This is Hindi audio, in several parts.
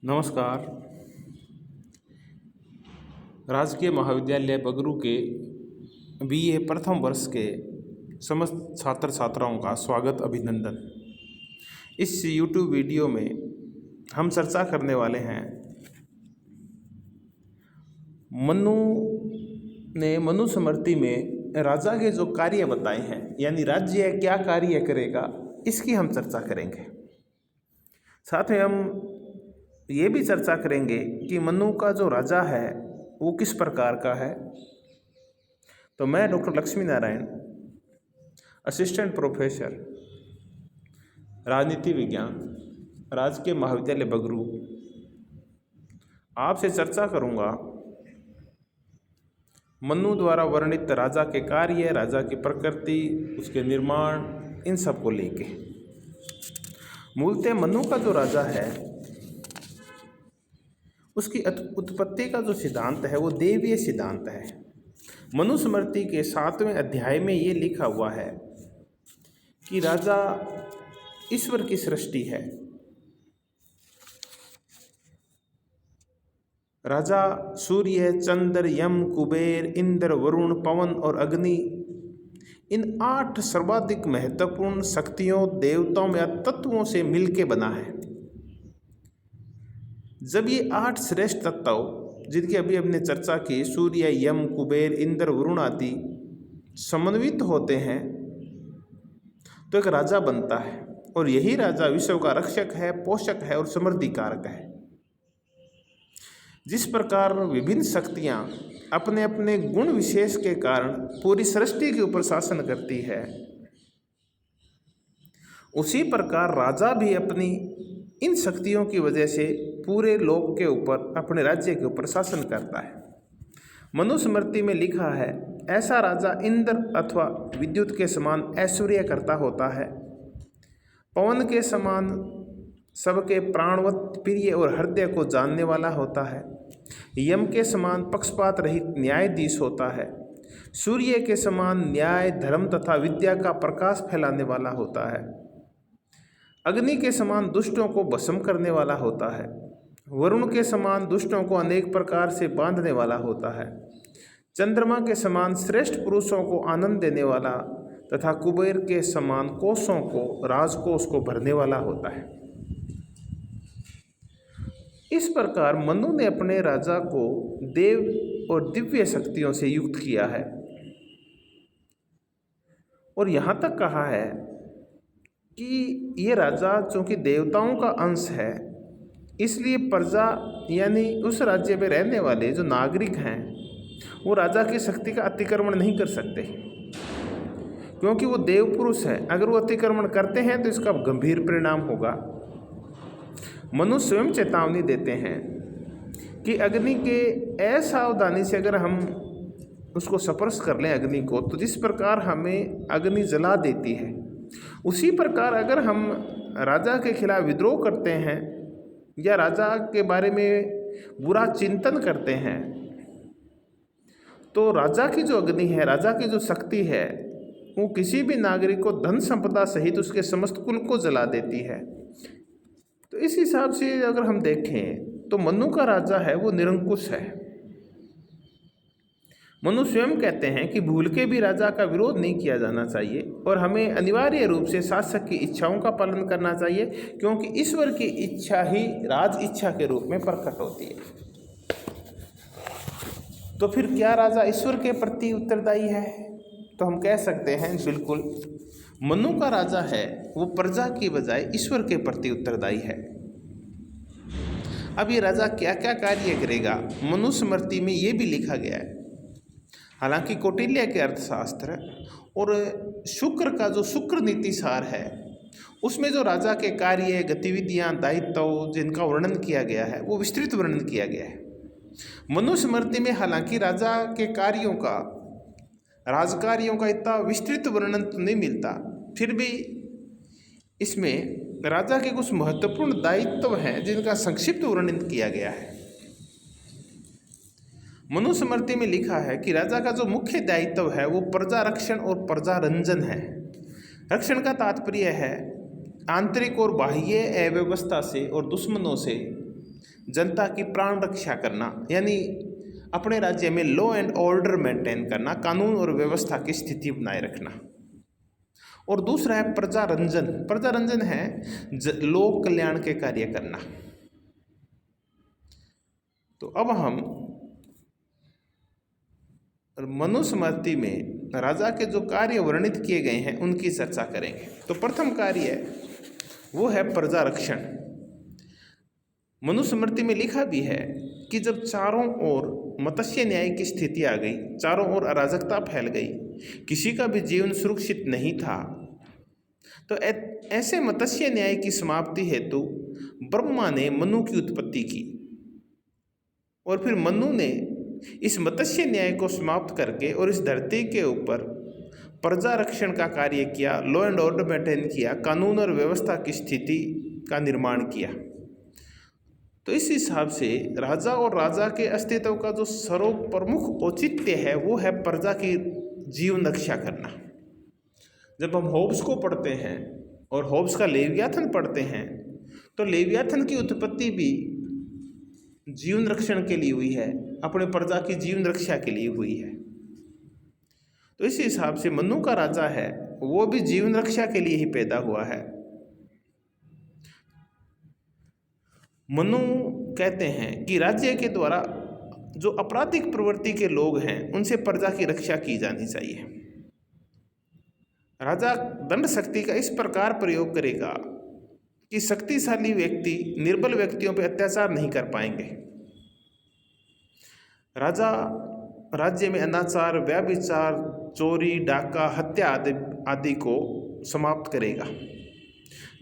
नमस्कार। राजकीय महाविद्यालय बगरू के बीए प्रथम वर्ष के समस्त छात्र छात्राओं का स्वागत अभिनंदन। इस YouTube वीडियो में हम चर्चा करने वाले हैं मनुस्मृति में राजा के जो कार्य बताए हैं, यानी राज्य क्या कार्य करेगा, इसकी हम चर्चा करेंगे। साथ में हम ये भी चर्चा करेंगे कि मनु का जो राजा है वो किस प्रकार का है। तो मैं doctor Lakshmi Narayan, assistant professor राजनीति विज्ञान, राजकीय महाविद्यालय बगरू, आपसे चर्चा करूंगा मनु द्वारा वर्णित राजा के कार्य, राजा की प्रकृति, उसके निर्माण, इन सब को लेके। मूलतः मनु का जो राजा है उसकी उत्पत्ति का जो सिद्धांत है वो देवीय सिद्धांत है। मनुस्मृति के 7वें अध्याय में ये लिखा हुआ है कि राजा ईश्वर की सृष्टि है। राजा सूर्य, चंद्र, यम, कुबेर, इंद्र, वरुण, पवन और अग्नि, इन 8 सर्वाधिक महत्वपूर्ण शक्तियों, देवताओं या तत्वों से मिलके बना है। जब ये 8 श्रेष्ठ तत्व, जिनकी अभी हमने चर्चा की, सूर्य, यम, कुबेर, इंद्र, वरुण आदि समन्वित होते हैं तो एक राजा बनता है। और यही राजा विश्व का रक्षक है, पोषक है और समृद्धि कारक है। जिस प्रकार विभिन्न शक्तियां अपने अपने गुण विशेष के कारण पूरी सृष्टि के ऊपर शासन करती है, उसी प्रकार राजा भी अपनी इन शक्तियों की वजह से पूरे लोक के ऊपर, अपने राज्य के ऊपर शासन करता है। मनुस्मृति में लिखा है, ऐसा राजा इंद्र अथवा विद्युत के समान ऐश्वर्य करता होता है, पवन के समान सबके प्राणवत प्रिय और हृदय को जानने वाला होता है, यम के समान पक्षपात रहित न्यायाधीश होता है, सूर्य के समान न्याय, धर्म तथा विद्या का प्रकाश फैलाने वाला होता है, अग्नि के समान दुष्टों को भस्म करने वाला होता है, वरुण के समान दुष्टों को अनेक प्रकार से बांधने वाला होता है, चंद्रमा के समान श्रेष्ठ पुरुषों को आनंद देने वाला तथा कुबेर के समान कोषों को, राजकोष को भरने वाला होता है। इस प्रकार मनु ने अपने राजा को देव और दिव्य शक्तियों से युक्त किया है और यहाँ तक कहा है कि ये राजा चूंकि देवताओं का अंश है, इसलिए प्रजा यानी उस राज्य में रहने वाले जो नागरिक हैं वो राजा की शक्ति का अतिक्रमण नहीं कर सकते, क्योंकि वो देव पुरुष है। अगर वो अतिक्रमण करते हैं तो इसका गंभीर परिणाम होगा। मनु स्वयं चेतावनी देते हैं कि अग्नि के असावधानी से अगर हम उसको स्पर्श कर लें अग्नि को, तो जिस प्रकार हमें अग्नि जला देती है, उसी प्रकार अगर हम राजा के खिलाफ विद्रोह करते हैं या राजा के बारे में बुरा चिंतन करते हैं, तो राजा की जो अग्नि है, राजा की जो शक्ति है, वो किसी भी नागरिक को धन संपदा सहित उसके समस्त कुल को जला देती है। तो इस हिसाब से अगर हम देखें तो मनु का राजा है वो निरंकुश है। मनु स्वयं कहते हैं कि भूल के भी राजा का विरोध नहीं किया जाना चाहिए और हमें अनिवार्य रूप से शासक की इच्छाओं का पालन करना चाहिए, क्योंकि ईश्वर की इच्छा ही राज इच्छा के रूप में प्रकट होती है। तो फिर क्या राजा ईश्वर के प्रति उत्तरदायी है? तो हम कह सकते हैं बिल्कुल, मनु का राजा है वो प्रजा की बजाय ईश्वर के प्रति उत्तरदायी है। अब ये राजा क्या क्या कार्य करेगा, मनुस्मृति में ये भी लिखा गया है। हालांकि कौटिल्य के अर्थशास्त्र और शुक्र का जो शुक्र नीति सार है, उसमें जो राजा के कार्य, गतिविधियां, दायित्व जिनका वर्णन किया गया है वो विस्तृत वर्णन किया गया है। मनुस्मृति में हालांकि राजा के कार्यों का, राजकार्यों का इतना विस्तृत वर्णन तो नहीं मिलता, फिर भी इसमें राजा के कुछ महत्वपूर्ण दायित्व हैं जिनका संक्षिप्त वर्णन किया गया है। मनुस्मृति में लिखा है कि राजा का जो मुख्य दायित्व है वो प्रजा रक्षण और प्रजा रंजन है। रक्षण का तात्पर्य है आंतरिक और बाह्य अव्यवस्था से और दुश्मनों से जनता की प्राण रक्षा करना, यानी अपने राज्य में लॉ एंड ऑर्डर मेंटेन करना, कानून और व्यवस्था की स्थिति बनाए रखना। और दूसरा है प्रजारंजन। प्रजारंजन है लोक कल्याण के कार्य करना। तो अब हम मनुस्मृति में राजा के जो कार्य वर्णित किए गए हैं उनकी चर्चा करेंगे। तो प्रथम कार्य वो है प्रजा रक्षण। मनुस्मृति में लिखा भी है कि जब चारों ओर मत्स्य न्याय की स्थिति आ गई, चारों ओर अराजकता फैल गई, किसी का भी जीवन सुरक्षित नहीं था, तो ऐसे मत्स्य न्याय की समाप्ति हेतु ब्रह्मा ने मनु की उत्पत्ति की और फिर मनु ने इस मत्स्य न्याय को समाप्त करके और इस धरती के ऊपर प्रजा रक्षण का कार्य किया, लॉ एंड ऑर्डर मेंटेन किया, कानून और व्यवस्था की स्थिति का निर्माण किया। तो इस हिसाब से राजा और राजा के अस्तित्व का जो सर्वप्रमुख औचित्य है वो है प्रजा की जीवन रक्षा करना। जब हम होब्स को पढ़ते हैं और होब्स का लेवियाथन पढ़ते हैं तो लेवियाथन की उत्पत्ति भी जीवन रक्षण के लिए हुई है, अपने प्रजा की जीवन रक्षा के लिए हुई है। तो इस हिसाब से मनु का राजा है वो भी जीवन रक्षा के लिए ही पैदा हुआ है। मनु कहते हैं कि राज्य के द्वारा जो आपराधिक प्रवृत्ति के लोग हैं उनसे प्रजा की रक्षा की जानी चाहिए। राजा दंड शक्ति का इस प्रकार प्रयोग करेगा कि शक्तिशाली व्यक्ति निर्बल व्यक्तियों पर अत्याचार नहीं कर पाएंगे। राजा राज्य में अनाचार, व्यभिचार, चोरी, डाका, हत्या आदि को समाप्त करेगा।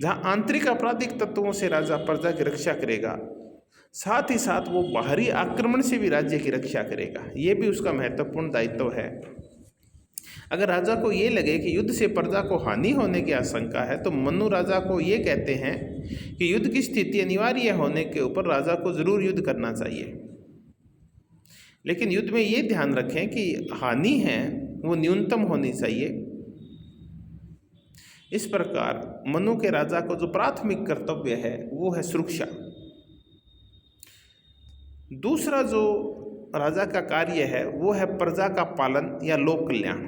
जहां आंतरिक आपराधिक तत्वों से राजा प्रजा की रक्षा करेगा, साथ ही साथ वो बाहरी आक्रमण से भी राज्य की रक्षा करेगा। ये भी उसका महत्वपूर्ण दायित्व है। अगर राजा को ये लगे कि युद्ध से प्रजा को हानि होने की आशंका है तो मनु राजा को ये कहते हैं कि युद्ध की स्थिति अनिवार्य होने के ऊपर राजा को जरूर युद्ध करना चाहिए, लेकिन युद्ध में ये ध्यान रखें कि हानि है वो न्यूनतम होनी चाहिए। इस प्रकार मनु के राजा को जो प्राथमिक कर्तव्य है वो है सुरक्षा। दूसरा जो राजा का कार्य है वो है प्रजा का पालन या लोक कल्याण,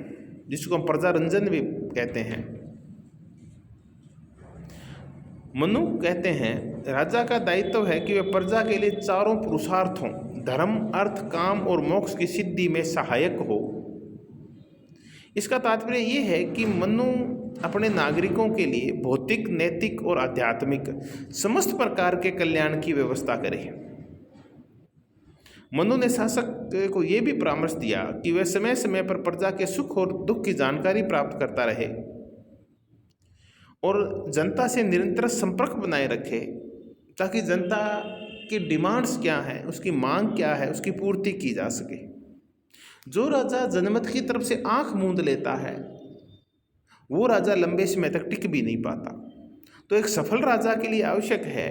जिसको हम प्रजारंजन भी कहते हैं। मनु कहते हैं राजा का दायित्व है कि वह प्रजा के लिए चारों पुरुषार्थों धर्म, अर्थ, काम और मोक्ष की सिद्धि में सहायक हो। इसका तात्पर्य ये है कि मनु अपने नागरिकों के लिए भौतिक, नैतिक और आध्यात्मिक समस्त प्रकार के कल्याण की व्यवस्था करे। मनु ने शासक को यह भी परामर्श दिया कि वह समय समय पर प्रजा के सुख और दुख की जानकारी प्राप्त करता रहे और जनता से निरंतर संपर्क बनाए रखे, ताकि जनता की डिमांड्स क्या है, उसकी मांग क्या है, उसकी पूर्ति की जा सके। जो राजा जनमत की तरफ से आंख मूंद लेता है वो राजा लंबे समय तक टिक भी नहीं पाता। तो एक सफल राजा के लिए आवश्यक है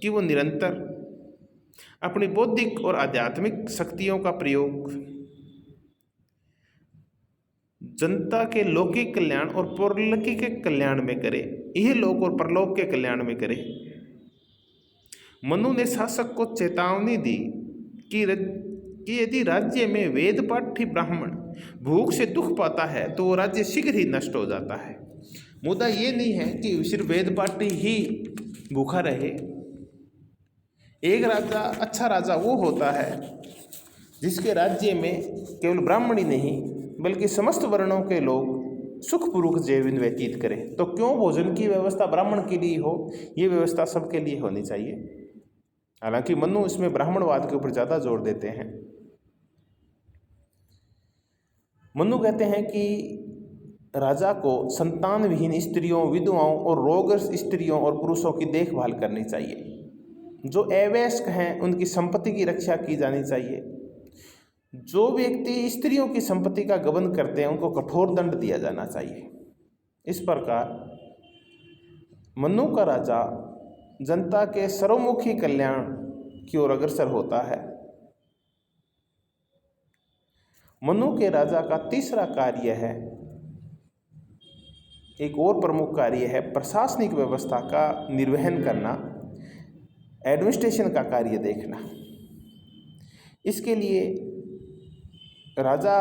कि वो निरंतर अपनी बौद्धिक और आध्यात्मिक शक्तियों का प्रयोग जनता के लौकिक कल्याण और परलौकिक के कल्याण में करे, यह लोक और परलोक के कल्याण में करे। मनु ने शासक को चेतावनी दी कि यदि राज्य में वेद पाठी ब्राह्मण भूख से दुख पाता है तो वो राज्य शीघ्र ही नष्ट हो जाता है। मुद्दा ये नहीं है कि सिर्फ वेद पाठी ही भूखा रहे। एक राजा, अच्छा राजा वो होता है जिसके राज्य में केवल ब्राह्मण ही नहीं बल्कि समस्त वर्णों के लोग सुखपूर्वक जीवन व्यतीत करें। तो क्यों भोजन की व्यवस्था ब्राह्मण के लिए हो, ये व्यवस्था सबके लिए होनी चाहिए। हालांकि मनु इसमें ब्राह्मणवाद के ऊपर ज़्यादा जोर देते हैं। मनु कहते हैं कि राजा को संतान विहीन स्त्रियों, विधवाओं और रोगग्रस्त स्त्रियों और पुरुषों की देखभाल करनी चाहिए। जो अवयस्क हैं उनकी संपत्ति की रक्षा की जानी चाहिए। जो व्यक्ति स्त्रियों की संपत्ति का गबन करते हैं उनको कठोर दंड दिया जाना चाहिए। इस प्रकार मनु का राजा जनता के सर्वमुखी कल्याण की ओर अग्रसर होता है। मनु के राजा का तीसरा कार्य है, एक और प्रमुख कार्य है प्रशासनिक व्यवस्था का निर्वहन करना एडमिनिस्ट्रेशन का कार्य देखना। इसके लिए राजा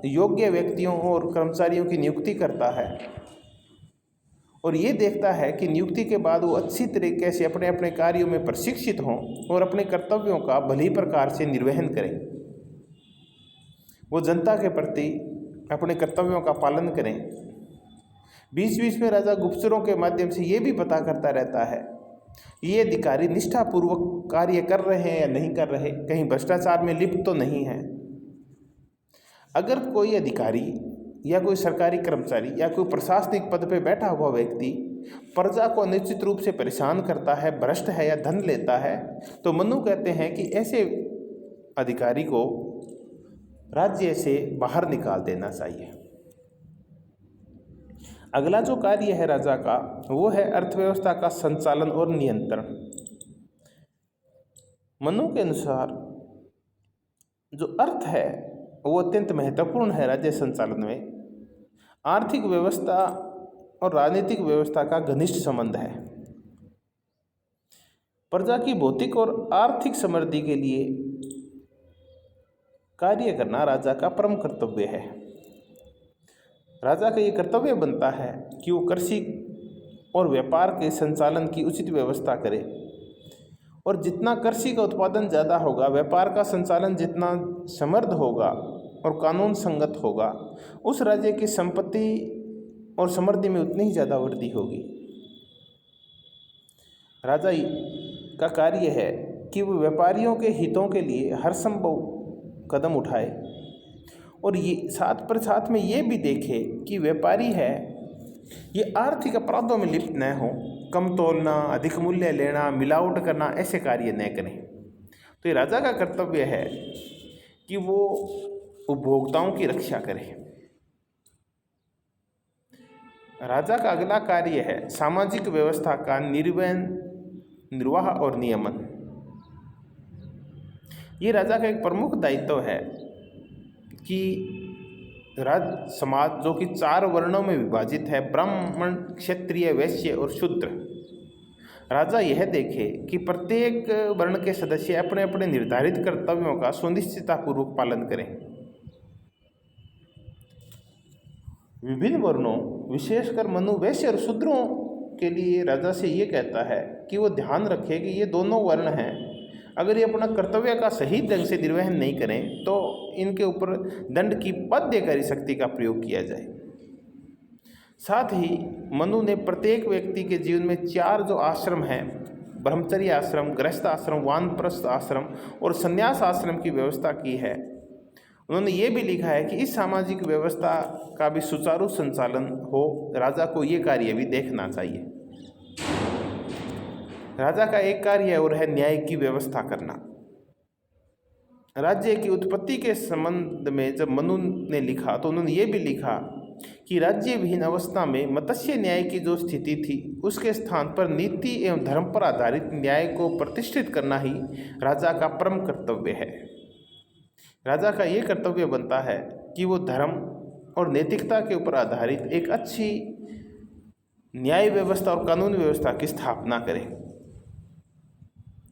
योग्य व्यक्तियों और कर्मचारियों की नियुक्ति करता है और ये देखता है कि नियुक्ति के बाद वो अच्छी तरीके से अपने अपने कार्यों में प्रशिक्षित हों और अपने कर्तव्यों का भली प्रकार से निर्वहन करें। वो जनता के प्रति अपने कर्तव्यों का पालन करें। बीच बीच में राजा गुप्तचरों के माध्यम से ये भी पता करता रहता है ये अधिकारी निष्ठापूर्वक कार्य कर रहे हैं या नहीं कर रहे, कहीं भ्रष्टाचार में लिप्त तो नहीं है। अगर कोई अधिकारी या कोई सरकारी कर्मचारी या कोई प्रशासनिक पद पर बैठा हुआ व्यक्ति प्रजा को निश्चित रूप से परेशान करता है, भ्रष्ट है या धन लेता है, तो मनु कहते हैं कि ऐसे अधिकारी को राज्य से बाहर निकाल देना चाहिए। अगला जो कार्य है राजा का वो है अर्थव्यवस्था का संचालन और नियंत्रण। मनु के अनुसार जो अर्थ है वो अत्यंत महत्वपूर्ण है राज्य संचालन में। आर्थिक व्यवस्था और राजनीतिक व्यवस्था का घनिष्ठ संबंध है। प्रजा की भौतिक और आर्थिक समृद्धि के लिए कार्य करना राजा का परम कर्तव्य है। राजा का ये कर्तव्य बनता है कि वो कृषि और व्यापार के संचालन की उचित व्यवस्था करे और जितना कृषि का उत्पादन ज़्यादा होगा, व्यापार का संचालन जितना समृद्ध होगा और कानून संगत होगा, उस राज्य की संपत्ति और समृद्धि में उतनी ही ज़्यादा वृद्धि होगी। राजा का कार्य है कि वो व्यापारियों के हितों के लिए हर संभव कदम उठाए और ये साथ में ये भी देखे कि व्यापारी है ये आर्थिक अपराधों में लिप्त न हो, कम तोलना, अधिक मूल्य लेना, मिलावट करना, ऐसे कार्य न करें। तो ये राजा का कर्तव्य है कि वो उपभोक्ताओं की रक्षा करे। राजा का अगला कार्य है सामाजिक व्यवस्था का निर्वाह और नियमन। ये राजा का एक प्रमुख दायित्व है कि राज समाज जो कि 4 वर्णों में विभाजित है, ब्राह्मण, क्षत्रिय, वैश्य और शूद्र, राजा यह देखे कि प्रत्येक वर्ण के सदस्य अपने अपने निर्धारित कर्तव्यों का सुनिश्चिततापूर्वक पालन करें। विभिन्न वर्णों विशेषकर मनु, वैश्य और शूद्रों के लिए राजा से ये कहता है कि वो ध्यान रखे कि ये दोनों वर्ण हैं, अगर ये अपना कर्तव्य का सही ढंग से निर्वहन नहीं करें तो इनके ऊपर दंड की बाध्यकारी शक्ति का प्रयोग किया जाए। साथ ही मनु ने प्रत्येक व्यक्ति के जीवन में 4 जो आश्रम हैं, ब्रह्मचर्य आश्रम, गृहस्थ आश्रम, वानप्रस्थ आश्रम और संन्यास आश्रम की व्यवस्था की है। उन्होंने ये भी लिखा है कि इस सामाजिक व्यवस्था का भी सुचारू संचालन हो, राजा को ये कार्य भी देखना चाहिए। राजा का एक कार्य और है न्याय की व्यवस्था करना। राज्य की उत्पत्ति के संबंध में जब मनु ने लिखा तो उन्होंने ये भी लिखा कि राज्य विहीन अवस्था में मत्स्य न्याय की जो स्थिति थी उसके स्थान पर नीति एवं धर्म पर आधारित न्याय को प्रतिष्ठित करना ही राजा का परम कर्तव्य है। राजा का ये कर्तव्य बनता है कि वो धर्म और नैतिकता के ऊपर आधारित एक अच्छी न्याय व्यवस्था और कानून व्यवस्था की स्थापना करे।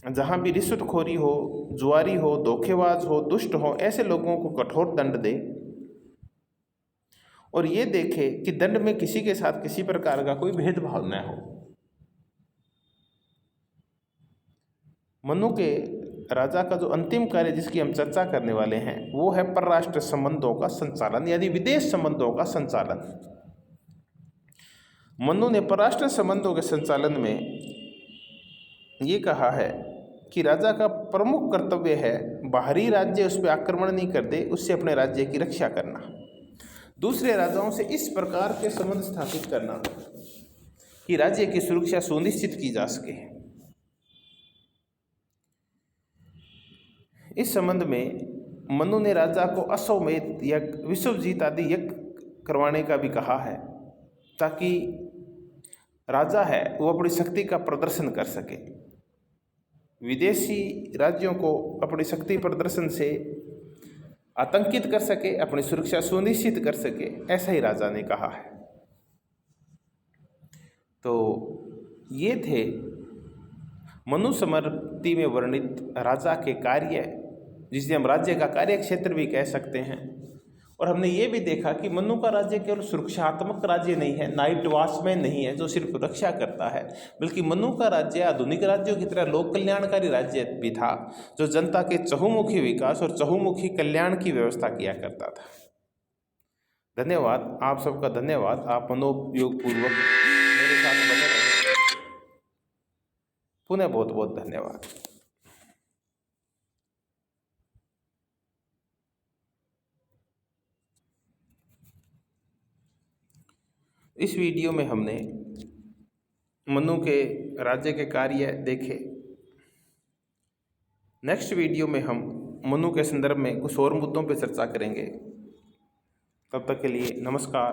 जहाँ भी रिश्वतखोरी हो, जुआरी हो, धोखेबाज हो, दुष्ट हो, ऐसे लोगों को कठोर दंड दे और ये देखे कि दंड में किसी के साथ किसी प्रकार का कोई भेदभाव न हो। मनु के राजा का जो अंतिम कार्य जिसकी हम चर्चा करने वाले हैं वो है परराष्ट्र संबंधों का संचालन, यानी विदेश संबंधों का संचालन। मनु ने परराष्ट्र संबंधों के संचालन में ये कहा है कि राजा का प्रमुख कर्तव्य है बाहरी राज्य उस पर आक्रमण नहीं करते, उससे अपने राज्य की रक्षा करना, दूसरे राजाओं से इस प्रकार के संबंध स्थापित करना कि राज्य की सुरक्षा सुनिश्चित की जा सके। इस संबंध में मनु ने राजा को अश्वमेध यज्ञ, विश्वजीत आदि यज्ञ करवाने का भी कहा है ताकि राजा है वो अपनी शक्ति का प्रदर्शन कर सके, विदेशी राज्यों को अपनी शक्ति प्रदर्शन से आतंकित कर सके, अपनी सुरक्षा सुनिश्चित कर सके, ऐसा ही राजा ने कहा है। तो ये थे मनुस्मृति में वर्णित राजा के कार्य, जिसे हम राज्य का कार्य क्षेत्र भी कह सकते हैं। और हमने ये भी देखा कि मनु का राज्य केवल सुरक्षात्मक राज्य नहीं है, नाइट वॉचमैन नहीं है जो सिर्फ रक्षा करता है, बल्कि मनु का राज्य आधुनिक राज्यों की तरह लोक कल्याणकारी राज्य भी था, जो जनता के चहुमुखी विकास और चहुमुखी कल्याण की व्यवस्था किया करता था। धन्यवाद, आप सबका धन्यवाद। आप मनोयोग पूर्वक मेरे साथ बने रहे। पुनः बहुत बहुत धन्यवाद। इस वीडियो में हमने मनु के राज्य के कार्य देखे। नेक्स्ट वीडियो में हम मनु के संदर्भ में कुछ और मुद्दों पर चर्चा करेंगे। तब तक के लिए नमस्कार।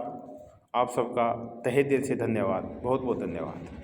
आप सबका तहे दिल से धन्यवाद, बहुत बहुत धन्यवाद।